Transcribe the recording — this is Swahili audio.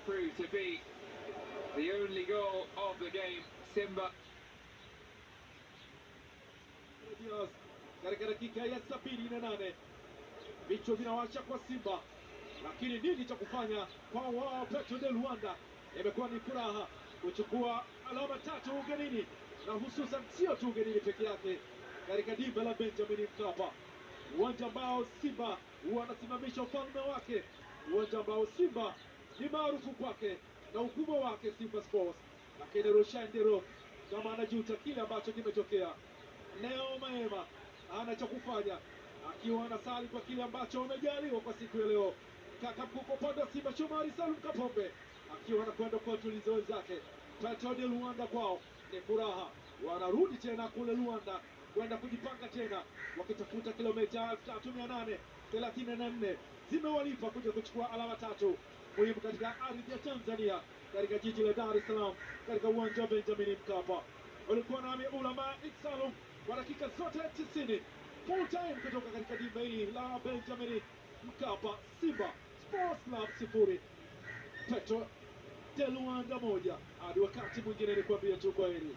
proved to be the only goal of the game. Simba katika dakika ya 78 vichwa vinawasha kwa Simba, lakini nini cha kufanya kwa wao? Petro de Luanda imekuwa ni furaha kuchukua alama 3 ugenini, na hususan sio tu ugenini peke yake, katika dimba la Benjamin Mkapa, uwanja ambao Simba wanasimamisha ufalme wake, uwanja ambao Simba ni maarufu kwake na ukubwa wake Simba Sports. Lakini Rushaine De Reuck kama anajuta kile ambacho kimetokea. Neo Maema ana cha kufanya, akiwa anasali kwa kile ambacho wamejaliwa kwa siku ya leo. Kaka mkuu kwa upande wa Simba Shomari Salum Kapombe akiwa anakwenda kuwatuliza wenzake. Petro de Luanda kwao ni furaha, wanarudi tena kule Luanda kwenda kujipanga tena, wakitafuta kilomita 3834 zimewalipa kuja kuchukua alama 3 muhimu katika ardhi ya Tanzania, katika jiji la Dar es Salaam, katika uwanja wa Benjamin Mkapa. Walikuwa nami Ulama Salum kwa dakika zote 90 full time kutoka katika dimba hili la Benjamin Mkapa. Simba Sports Club 0, Petro de Luanda 1. Hadi wakati mwingine, nikwambie tu kwaheri.